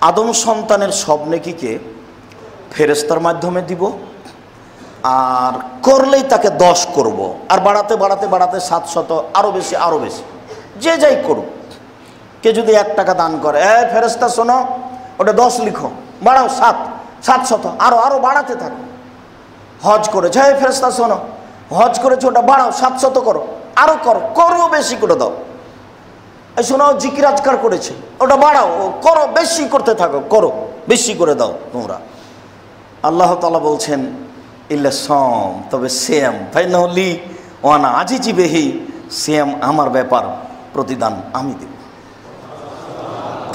আদম সন্তানের সব নেকিকে ফেরেশতার মাধ্যমে দিব, আর করলেই তাকে 10 করব, আর বাড়াতে বাড়াতে বাড়াতে 700, আরও বেশি আরও বেশি, যে যাই করুক। কে যদি 1 টাকা দান করে, ফেরেশতা শোনো, ওটা 10 লিখো, বাড়াও 700, আরও বাড়াতে থাকো। হজ করেছে, ফেরেশতা শোনো, হজ করেছে, ওটা বাড়াও 700 করো, আরও করো বেশি করে দাও। এই শোনো, জিকির আজকার করেছে, ওটা বাড়াও, করো বেশি করতে থাকো, করো বেশি করে দাও তোমরা। আল্লাহ তাআলা বলছেন ইল্লা সম, তবে সিয়াম ফাইনালি ওয়ানা আজিজি বেহি, সিয়াম আমার ব্যাপার, প্রতিদান আমি দেব।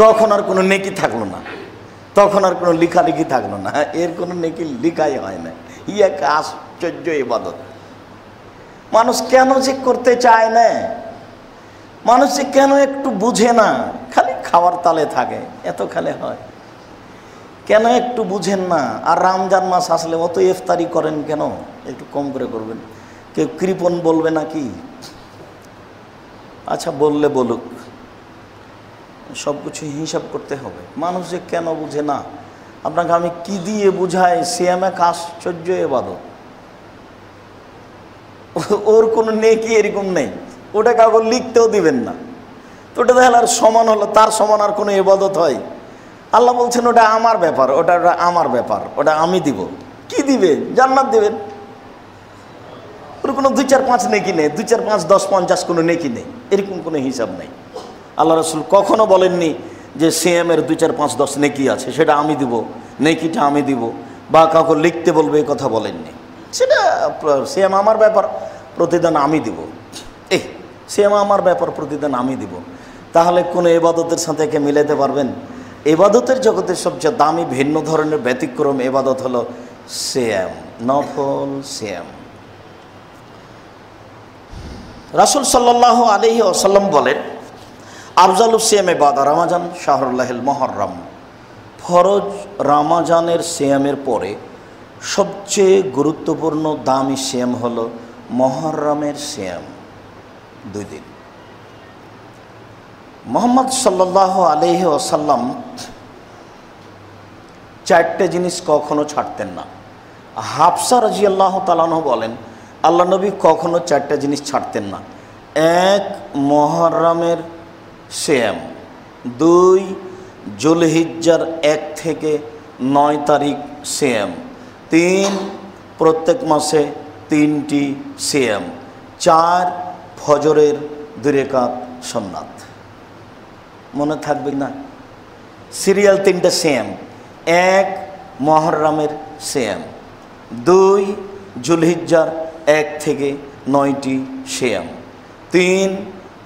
তখন আর কোনো নেকি থাকলো না, তখন আর কোনো লিখালিখি থাকলো না, এর কোনো নেকি লিখাই হয় না। এক আশ্চর্য ইবাদত। মানুষ কেন যে করতে চায় না, মানুষ যে কেন একটু বুঝে না, খালি খাওয়ার তালে থাকে, এত খালে হয় কেন একটু বুঝেন না। আর রমজান মাস আসলে অত ইফতারি করেন কেন, একটু কম করে করবেন। কেউ কৃপণ বলবে নাকি? আচ্ছা বললে বলুক, সব কিছু হিসাব করতে হবে। মানুষ যে কেন বুঝে না, আপনাকে আমি কি দিয়ে বুঝাই? সিয়াম এক আশ্চর্য ইবাদত, ওর কোনো নেকি এরকম নেই, ওটা কাউকে লিখতেও দিবেন না। তো ওটা তাহলে আর সমান হলো, তার সমান আর কোনো ইবাদত হয়? আল্লাহ বলছেন ওটা আমার ব্যাপার, ওটা আমার ব্যাপার, ওটা আমি দিব। কি দিবে? জান্নাত দিবেন। ওর কোনো 2, 4, 5 নেকি নেই, 2, 4, 5, 10, 50 কোনো নেকি নেই, এরকম কোনো হিসাব নেই। আল্লাহ রাসূল কখনো বলেননি যে সিয়ামের 2, 4, 5, 10 নেকি আছে, সেটা আমি দিব, নেকিটা আমি দিব, বা কাউকে লিখতে বলবে, এই কথা বলেননি। সেটা সিয়াম আমার ব্যাপার, প্রতিদান আমি দিব। সিয়াম আমার ব্যাপার, প্রতিদান আমি দিব। তাহলে কোনো ইবাদতের সাথে একে মিলাতে পারবেন? ইবাদতের জগতের সবচেয়ে দামি ভিন্ন ধরনের ব্যতিক্রম ইবাদত হলো সিয়াম, নফল সিয়াম। রাসূল সাল্লাল্লাহু আলাইহি ওয়াসাল্লাম বলেন, আফজালুস সিয়ামে বাদা রমাজান শাহরুল্লাহিল মুহররম, ফরজ রমাজানের সিয়ামের পরে সবচেয়ে গুরুত্বপূর্ণ দামি সিয়াম হলো মুহররমের সিয়াম, 2 দিন। মুহাম্মদ সাল্লাল্লাহু আলাইহি ওয়াসাল্লাম 4টে জিনিস কখনো ছাড়তেন না। হাফসা রাদিয়াল্লাহু তাআলা আনহা বলেন, আল্লাহ নবী কখনো 4টে জিনিস ছাড়তেন না। 1 মুহররমের সিয়াম, 2 যুলহিজ্জার 1 থেকে 9 তারিখ সিয়াম, 3 প্রত্যেক মাসে 3টি সিয়াম, 4 ফজরের 2 রাকাত সুন্নাত। মনে থাকবে না? সিরিয়াল 3টে সিয়াম, 1 মুহররমের সিয়াম, 2 যুলহিজ্জার 1 থেকে 9টি সিয়াম, 3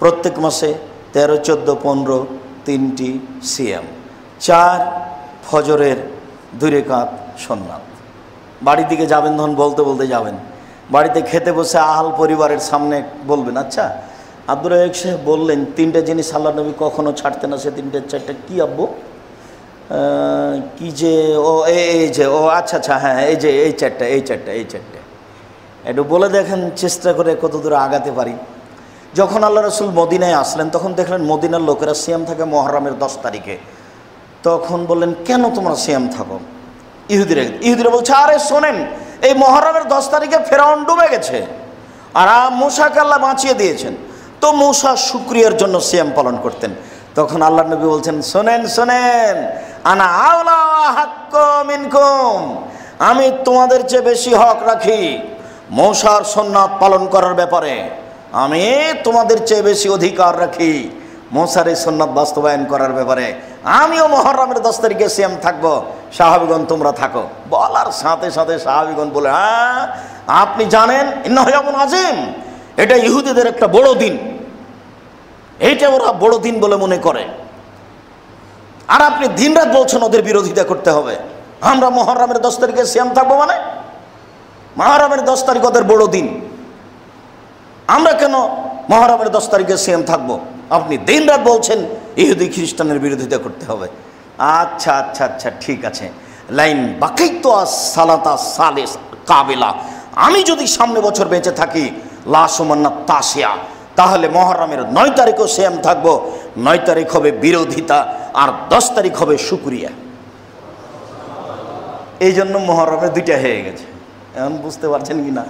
প্রত্যেক মাসে 13, 14, 15 3টি সিয়াম, 4 ফজরের 2 রাকাত সুন্নাত। বাড়ি দিকে যাবেন, তখন বলতে বলতে যাবেন। বাড়িতে খেতে বসে আহাল পরিবারের সামনে বলবেন, আচ্ছা আব্দুর রাজ্জাক সাহেব বললেন 3টে জিনিস আল্লাহ নবী কখনো ছাড়তেন না, সে 3টে 4টে কী আব্বু? কি যে ও এই যে ও আচ্ছা আচ্ছা হ্যাঁ, এই যে এই 4টে এই 4টে এই 4টে, একটু বলে দেখেন, চেষ্টা করে কত দূর আগাতে পারি। যখন আল্লাহ রাসূল মদিনায় আসলেন, তখন দেখলেন মদিনার লোকেরা সিয়াম থাকে মুহররমের 10 তারিখে। তখন বললেন, কেন তোমরা সিয়াম থাকো? ইহুদিরা বলছে, আরে শোনেন, এই মুহররমের 10 তারিখে ফেরাউন ডুবে গেছে, আর মূসাকে আল্লাহ বাঁচিয়ে দিয়েছেন, তো মূসা শুকরিয়ার জন্য সিয়াম পালন করতেন। তখন আল্লাহ নবী বলছেন, শোনেন শোনেন, আনা আওলা হাক্কু মিনকুম, আমি তোমাদের চেয়ে বেশি হক রাখি মূসার সুন্নাত পালন করার ব্যাপারে, আমি তোমাদের চেয়ে বেশি অধিকার রাখি মূসার এই সুন্নাত বাস্তবায়ন করার ব্যাপারে। আমিও মুহররমের 10 তারিখে সিয়াম থাকবো, সাহাবীগণ তোমরা থাকো। বলার সাথে সাথে সাহাবীগণ বলে, হ্যাঁ আপনি জানেন ইন্নাহু ইয়াউমুন আযীম, এটা ইহুদিদের একটা বড় দিন, এইটা ওরা বড় দিন বলে মনে করে, আর আপনি দিনরাত বলছেন ওদের বিরোধিতা করতে হবে। আমরা মুহররমের 10 তারিখে সিয়াম থাকবো, মানে মুহররমের 10 তারিখ ওদের বড় দিন, আমরা কেন মুহররমের 10 তারিখে সিয়াম থাকবো? আপনি দিনরাত বলছেন ইহুদি খ্রিস্টানের বিরোধিতা করতে হবে। আচ্ছা আচ্ছা আচ্ছা ঠিক আছে, লাইন বাকাইতু সালাতা সালিস কাবিলা, আমি যদি সামনে বছর বেঁচে থাকি লা সুমান্না তাসিয়া, তাহলে মুহররমের 9 তারিখও সিয়াম থাকবো। 9 তারিখ হবে বিরোধিতা আর 10 তারিখ হবে শুকরিয়া। এই জন্য মহরমে 2টা হয়ে গেছে। এখন বুঝতে পারছেন কি না?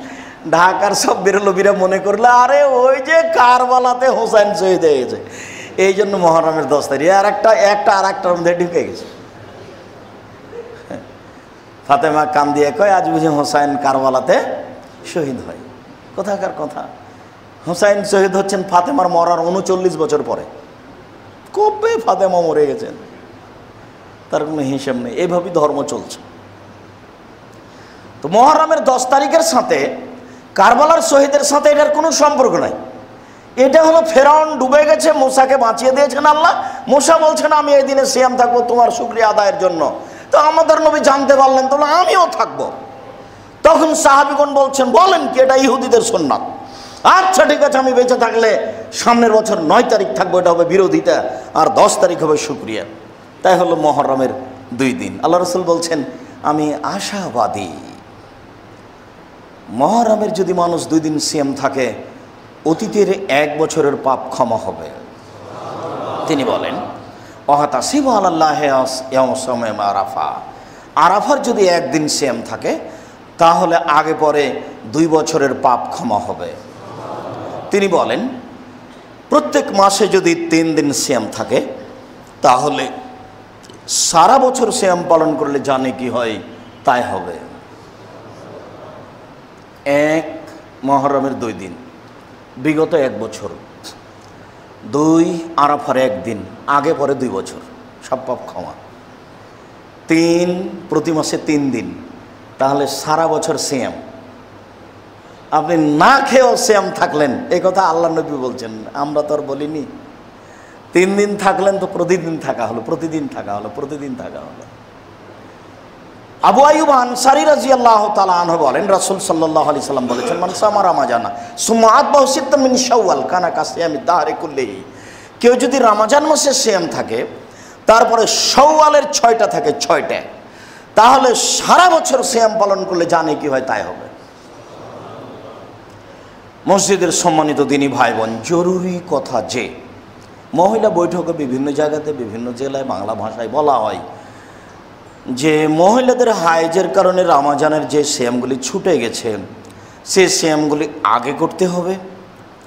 ঢাকার সব বেরোলবিরা মনে করলে আরে ওই যে কারবালাতে হোসেন শহীদ হয়ে গেছে, এই জন্য মহরমের 10 তারিখ। আর একটার মধ্যে ঢুকে গেছে। ফাতেমা কান দিয়ে কয় আজ বুঝি হোসেন কারবালাতে শহীদ হয়। কোথাকার কথা! হোসেন শহীদ হচ্ছেন ফাতেমার মরার 39 বছর পরে। কবে ফাতেমা মরে গেছেন তার কোনো হিসাব নেই। এইভাবেই ধর্ম চলছে। তো মহরমের 10 তারিখের সাথে কারবালার শহীদের সাথে এটার কোনো সম্পর্ক নাই। এটা হলো ফেরাউন ডুবে গেছে, মুসাকে বাঁচিয়ে দিয়েছেন আল্লাহ। মুসা বলছেন আমি এই দিনে সিয়াম থাকবো তোমার শুকরিয়া আদায়ের জন্য। তো আমাদের নবী জানতে পারলেন, তাহলে আমিও থাকবো। তখন সাহাবীগণ বলছেন বলেন কি এটা ইহুদিদের সুন্নাত। আচ্ছা ঠিক আছে, আমি বেঁচে থাকলে সামনের বছর 9 তারিখ থাকবো, এটা হবে বিরোধিতা, আর 10 তারিখ হবে শুকরিয়া। তাই হলো মহরমের 2 দিন। আল্লাহ রাসূল বলছেন আমি আশাবাদী মহরমের যদি মানুষ 2 দিন সিয়াম থাকে অতীতের 1 বছরের পাপ ক্ষমা হবে। তিনি বলেন ওয়াতাসিবু আলাল্লাহি ইয়াউমে আরাফা, আরাফার যদি 1 দিন সিয়াম থাকে তাহলে আগে পরে 2 বছরের পাপ ক্ষমা হবে। তিনি বলেন প্রত্যেক মাসে যদি 3 দিন সিয়াম থাকে তাহলে সারা বছর সিয়াম পালন করলে জানে কি হয় তাই হবে। 1 মহরমের 2 দিন বিগত 1 বছর, 2 আরাফার 1 দিন আগে পরে 2 বছর, সব পাপ ক্ষমা। 3 প্রতি মাসে 3 দিন, তাহলে সারা বছর সিয়াম। আপনি না খেয়েও সিয়াম থাকলেন, এই কথা আল্লাহ নবী বলছেন, আমরা তো আর বলিনি। 3 দিন থাকলেন তো প্রতিদিন থাকা হলো, প্রতিদিন থাকা হলো, প্রতিদিন থাকা হলো। আবু আইয়ুব আনসারী রাদিয়াল্লাহু তাআলা আনহু বলেন রাসূল সাল্লাল্লাহু আলাইহি সাল্লাম বলেছেন মান সামা রমাজানা সুম্মা আতবাহু সিত্তাম মিন শাওয়াল কানা কাসিয়ামি দাহরি কুল্লিহি, কেউ যদি রমজান মাসে সিয়াম থাকে তারপরে শাওয়ালের 6টা থাকে 6টা, তাহলে সারা বছর সিয়াম পালন করলে জানে কি হয় তাই হবে। মসজিদের সম্মানিত দিনী ভাই বোন, জরুরি কথা যে মহিলা বৈঠকে বিভিন্ন জায়গাতে বিভিন্ন জেলায় বাংলা ভাষায় বলা হয় যে মহিলাদের হাইজের কারণে রমজানের যে সিয়ামগুলি ছুটে গেছে সে সিয়ামগুলি আগে করতে হবে,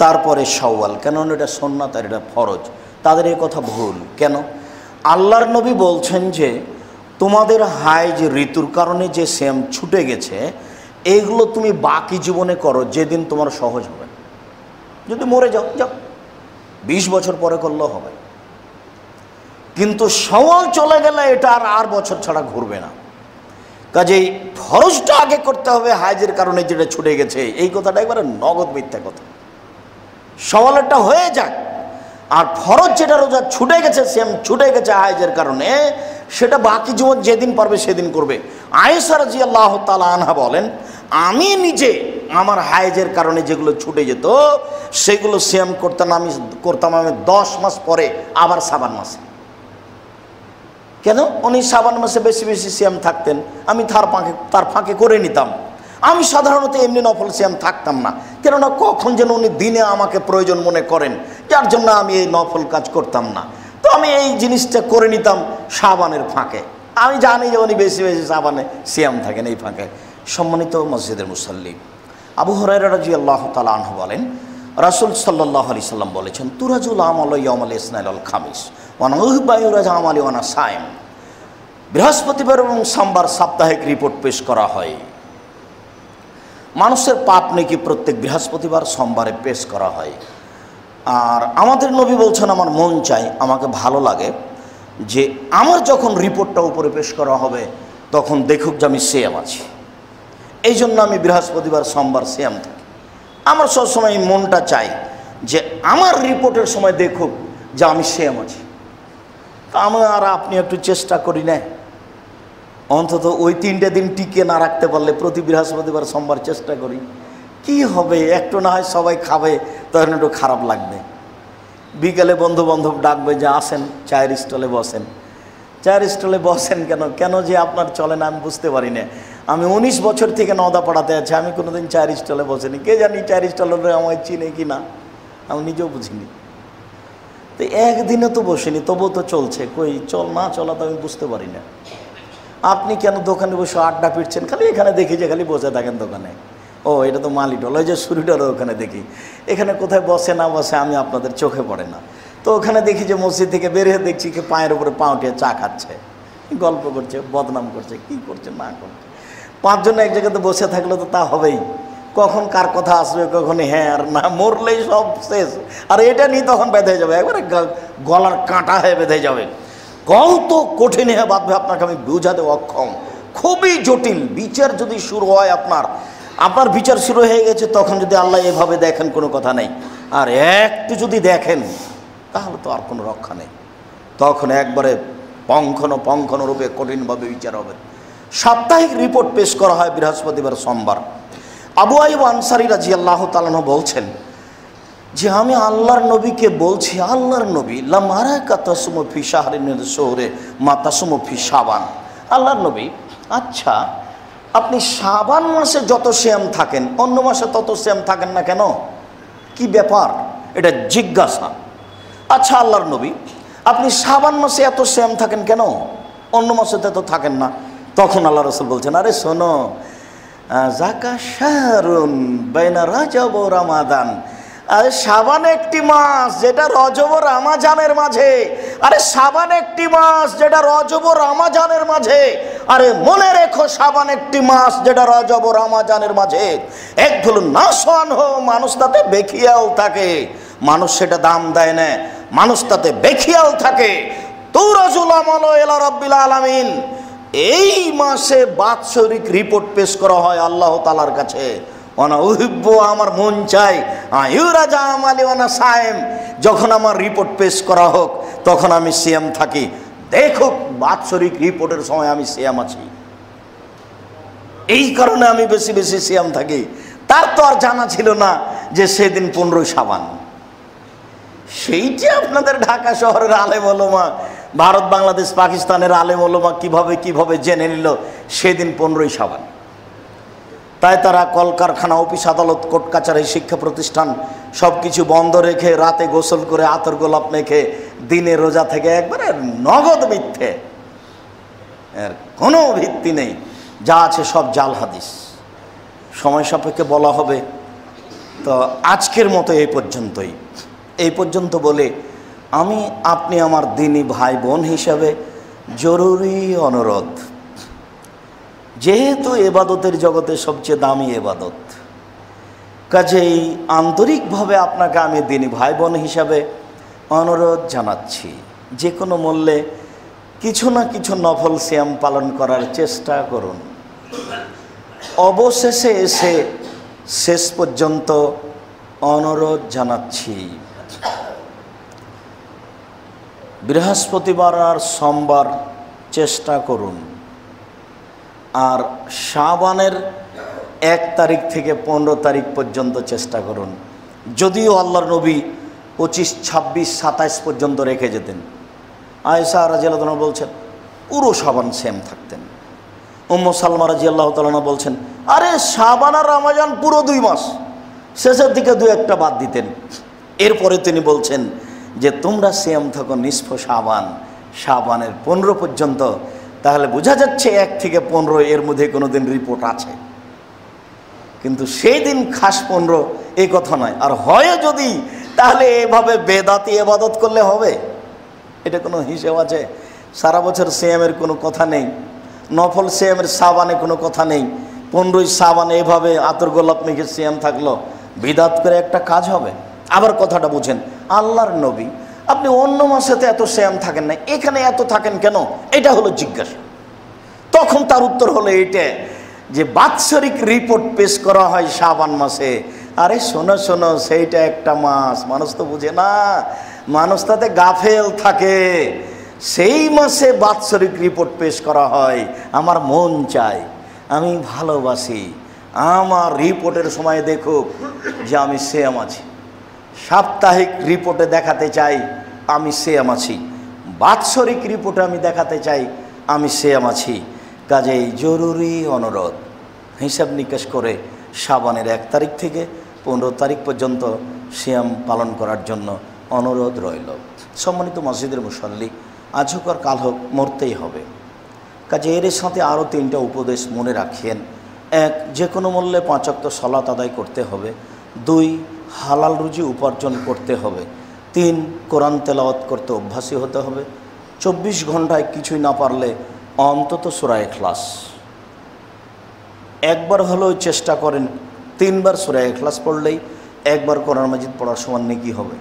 তারপরে শাওয়াল। কেননা এটা সুন্নাত আর এটা ফরজ। তাদের এই কথা ভুল। কেন? আল্লাহর নবী বলছেন যে তোমাদের হাইজ ঋতুর কারণে যে সিয়াম ছুটে গেছে এইগুলো তুমি বাকি জীবনে করো, যেদিন তোমার সহজ হবে। যদি মরে যাও যাও, 20 বছর পরে করলেও হবে, কিন্তু শাওয়াল চলে গেলে এটা আর বছর ছাড়া ঘুরবে না। কাজেই ফরজটা আগে করতে হবে হাইজের কারণে যেটা ছুটে গেছে, এই কথাটা একবারে নগদ মিথ্যা কথা। শাওয়ালটা হয়ে যাক, আর ফরজ যেটা রোজা ছুটে গেছে সেম ছুটে গেছে হাইজের কারণে, সেটা বাকি জীবন যেদিন পারবে সেদিন করবে। আয়েশা রাদিয়াল্লাহু তাআলা আনহা বলেন আমি নিজে আমার হাইজের কারণে যেগুলো ছুটে যেত সেগুলো সিয়াম করতাম আমি 10 মাস পরে আবার শাবান মাসে। কেন? উনি শাবান মাসে বেশি বেশি সিয়াম থাকতেন, আমি তার ফাঁকে করে নিতাম। আমি সাধারণত এমনি নফল সিয়াম থাকতাম না, কেননা কখন যেন উনি দিনে আমাকে প্রয়োজন মনে করেন, যার জন্য আমি এই নফল কাজ করতাম না। তো আমি এই জিনিসটা করে নিতাম শাবানের ফাঁকে। আমি জানি যে উনি বেশি বেশি শাবানে সিয়াম থাকেন এই ফাঁকে। সম্মানিত মসজিদের মুসাল্লি, আবু হুরায়রা রাদিয়াল্লাহু তাআলা আনহু বলেন রাসূল সাল্লাল্লাহু আলাইহি সাল্লাম বলেছেন তুরাজুল আমালু ইয়াউমাল ইসনাইল ওয়াল খামিস ওয়া নাউবায়ুরাজ আমালি ওয়া নাসাইম। বৃহস্পতিবার এবং সোমবার সাপ্তাহিক রিপোর্ট পেশ করা হয়। মানুষের পাপ নেকি প্রত্যেক বৃহস্পতিবার সোমবারে পেশ করা হয়। আর আমাদের নবী বলছেন আমার মন চাই, আমাকে ভালো লাগে যে আমার যখন রিপোর্টটা উপরে পেশ করা হবে তখন দেখুক যে আমি সিয়াম আছি। এই জন্য আমি বৃহস্পতিবার সোমবার সিয়াম থাকি। আমার সবসময় এই মনটা চাই যে আমার রিপোর্টের সময় দেখুক যে আমি সিয়াম আছি। তা আমি আর আপনি একটু চেষ্টা করি না, অন্তত ওই 3টে দিন টিকে না রাখতে পারলে প্রতি বৃহস্পতিবার সোমবার চেষ্টা করি। কি হবে, একটু না হয় সবাই খাবে, তখন একটু খারাপ লাগবে। বিকেলে বন্ধু বান্ধব ডাকবে যে আসেন চায়ের স্টলে বসেন। চায়ের স্টলে বসেন কেন যে আপনার চলে না আমি বুঝতে পারি না। আমি 19 বছর থেকে নওদাপাড়াতে আছি, আমি কোনোদিন চায়ের স্টলে বসিনি। কে জানি চায়ের স্টলে আমায় চিনে কি না, আমি নিজেও বুঝিনি। তো একদিনে তো বসিনি, তবুও তো চলছে। কই চল না চলা তো আমি বুঝতে পারি না। আপনি কেন দোকানে বসে আড্ডা পিটছেন? খালি এখানে দেখি যে খালি বসে থাকেন দোকানে। ও এটা তো মালিডল, ওই যে সুরিডল ওখানে দেখি। এখানে কোথায় বসে না বসে আমি আপনাদের চোখে পড়ে না। তো ওখানে দেখি যে মসজিদ থেকে বের হয়ে দেখছি কি পায়ের উপরে পা উঠিয়ে চা খাচ্ছে, গল্প করছে, বদনাম করছে, কি করছে না করছে। পাঁচজন এক জায়গাতে বসে থাকলে তো তা হবেই। কখন কার কথা আসবে, কখন হ্যাঁ আর না, মরলেই সব শেষ। আর এটা নিয়ে তখন বেঁধে যাবে, একবারে গলার কাঁটা হয়ে বেঁধে যাবে। কত কঠিন হয়ে বাঁধবে আপনাকে আমি বুঝাতে অক্ষম, খুবই জটিল। বিচার যদি শুরু হয় আপনার বিচার শুরু হয়ে গেছে, তখন যদি আল্লাহ এভাবে দেখেন কোনো কথা নেই। আর একটু যদি দেখেন তাহলে তো আর কোনো রক্ষা নেই, তখন একবারে পঙ্খন রূপে কঠিনভাবে বিচার হবে। সাপ্তাহিক রিপোর্ট পেশ করা হয় বৃহস্পতিবার সোমবার। আবু আইয়ুব আনসারী রাদিয়াল্লাহু তাআলা আনহু বলছেন যে আমি আল্লাহর নবীকে বলছি, আল্লাহর নবী লা মারাকা তাসুমু ফি শাহরিন মিন শুহুরে মা তাসুমু ফি শাবান। আল্লাহর নবী, আচ্ছা আপনি শাবান মাসে যত সিয়াম থাকেন অন্য মাসে তত সিয়াম থাকেন না কেন? কি ব্যাপার? এটা জিজ্ঞাসা। আচ্ছা আল্লাহর নবী, আপনি শাবান মাসে এত সিয়াম থাকেন কেন, অন্য মাসে তো থাকেন না? তখন আল্লাহ রাসূল বলছেন, আরে শোনো, যাকা শাহরুন বাইনা রাজব ও রমাদান। আরে শাবান একটি মাস যেটা রজব ও রমাজানের মাঝে। আরে শাবান একটি মাস যেটা রজব ও রমাজানের মাঝে। আরে মনে রেখো, শাবান একটি মাস যেটা রজব ও রমাজানের মাঝে। এক ভুল না সোয়ান হো, মানুষ তাতে বেখিয়াল থাকে। মানুষ সেটা দাম দেয় না, মানুষ তাতে বেখিয়াল থাকে। তুরাজুল আমাল ইলা রাব্বিল আলামিন। এই মাসে বাৎসরিক রিপোর্ট পেশ করা হয় আল্লাহ তাআলার কাছে। ওয়ানা উহিব্বু, আমার মন চাই, ইউরাজা আমালি ওয়ানা সায়েম, যখন আমার রিপোর্ট পেশ করা হোক তখন আমি সিয়াম থাকি। দেখুক বাৎসরিক রিপোর্টের সময় আমি সিয়াম আছি, এই কারণে আমি বেশি বেশি সিয়াম থাকি। তার তো আর জানা ছিল না যে সেদিন 15 শাবান। সেইটি আপনাদের ঢাকা শহরের আলেম ওলামা, ভারত বাংলাদেশ পাকিস্তানের আলেম ওলামা কিভাবে জেনে নিল সেদিন 15 শাবান। তাই তারা কলকারখানা, অফিস আদালত, কোর্ট কাছারি, শিক্ষা প্রতিষ্ঠান সব কিছু বন্ধ রেখে রাতে গোসল করে আতর গোলাপ মেখে দিনে রোজা থেকে একবারে নগদ মিথ্যে, এর কোনো ভিত্তি নেই, যা আছে সব জাল হাদিস। সময় সাপেক্ষে বলা হবে, তো আজকের মতো এই পর্যন্ত বলে আমি আপনি আমার দিনী ভাই বোন হিসাবে জরুরি অনুরোধ, যেহেতু এবাদতের জগতে সবচেয়ে দামি এবাদত, কাজেই আন্তরিকভাবে আপনাকে আমি দিনী ভাই বোন হিসাবে অনুরোধ জানাচ্ছি, যে কোনো মূল্যে কিছু না কিছু নফল সিয়াম পালন করার চেষ্টা করুন। অবশেষে এসে শেষ পর্যন্ত অনুরোধ জানাচ্ছি, বৃহস্পতিবার আর সোমবার চেষ্টা করুন, আর শাবানের 1 তারিখ থেকে 15 তারিখ পর্যন্ত চেষ্টা করুন। যদিও আল্লাহর নবী 25, 26, 27 পর্যন্ত রেখে যেতেন। আয়েশা রাদিয়াল্লাহু তাআলা বলছেন পুরো শাবান সেম থাকতেন। উম্মু সালমা রাদিয়াল্লাহু তাআলা বলছেন আরে শাবান আর রমজান পুরো 2 মাস, শেষের দিকে 2-1টা বাদ দিতেন। এরপরে তিনি বলছেন যে তোমরা সিয়াম থাকো নিসফ শাবান, শাবানের 15 পর্যন্ত। তাহলে বোঝা যাচ্ছে 1 থেকে 15 এর মধ্যে কোনো দিন রিপোর্ট আছে, কিন্তু সেই দিন খাস 15 এই কথা নয়। আর হয় যদি, তাহলে এভাবে বেদাতি ইবাদত করলে হবে? এটা কোনো হিসেব আছে? সারা বছর সিয়ামের কোনো কথা নেই, নফল সিয়ামের শাবানে কোনো কথা নেই। 15 শাবানে এভাবে আতর গোলাপ মেখে সিয়াম থাকলো, বিদাত করে একটা কাজ হবে? আবার কথাটা বুঝেন, আল্লাহর নবী আপনি অন্য মাসেতে এত সিয়াম থাকেন না, এখানে এত থাকেন কেন? এটা হলো জিজ্ঞাসা। তখন তার উত্তর হলো এইটা যে বাৎসরিক রিপোর্ট পেশ করা হয় শাবান মাসে। আরে শোনো শোনো, সেইটা একটা মাস, মানুষ তো বুঝে না, মানুষ তাতে গাফেল থাকে। সেই মাসে বাৎসরিক রিপোর্ট পেশ করা হয়। আমার মন চাই, আমি ভালোবাসি আমার রিপোর্টের সময় দেখুক যে আমি সিয়াম আছি। সাপ্তাহিক রিপোর্টে দেখাতে চাই আমি সিয়াম আছি, বাৎসরিক রিপোর্টে আমি দেখাতে চাই আমি সিয়াম আছি। কাজেই জরুরি অনুরোধ, হিসাব নিকাশ করে শাবানের 1 তারিখ থেকে 15 তারিখ পর্যন্ত সিয়াম পালন করার জন্য অনুরোধ রইল। সম্মানিত মসজিদের মুসল্লি, আজ হোক আর কাল হোক মরতেই হবে। কাজে এর সাথে আরও 3টা উপদেশ মনে রাখেন। 1, যে কোনো মূল্যে 5 ওয়াক্ত সালাত আদায় করতে হবে। 2, হালাল রুজি উপার্জন করতে হবে। 3, কোরআন তেলাওয়াত করতে অভ্যাসী হতে হবে। 24 ঘন্টায় কিছুই না পারলে অন্তত সূরা ইখলাস একবার হলেও চেষ্টা করেন। 3 বার সূরা ইখলাস পড়লেই একবার কোরআন মাজিদ পড়ার সমান নেকি হবে।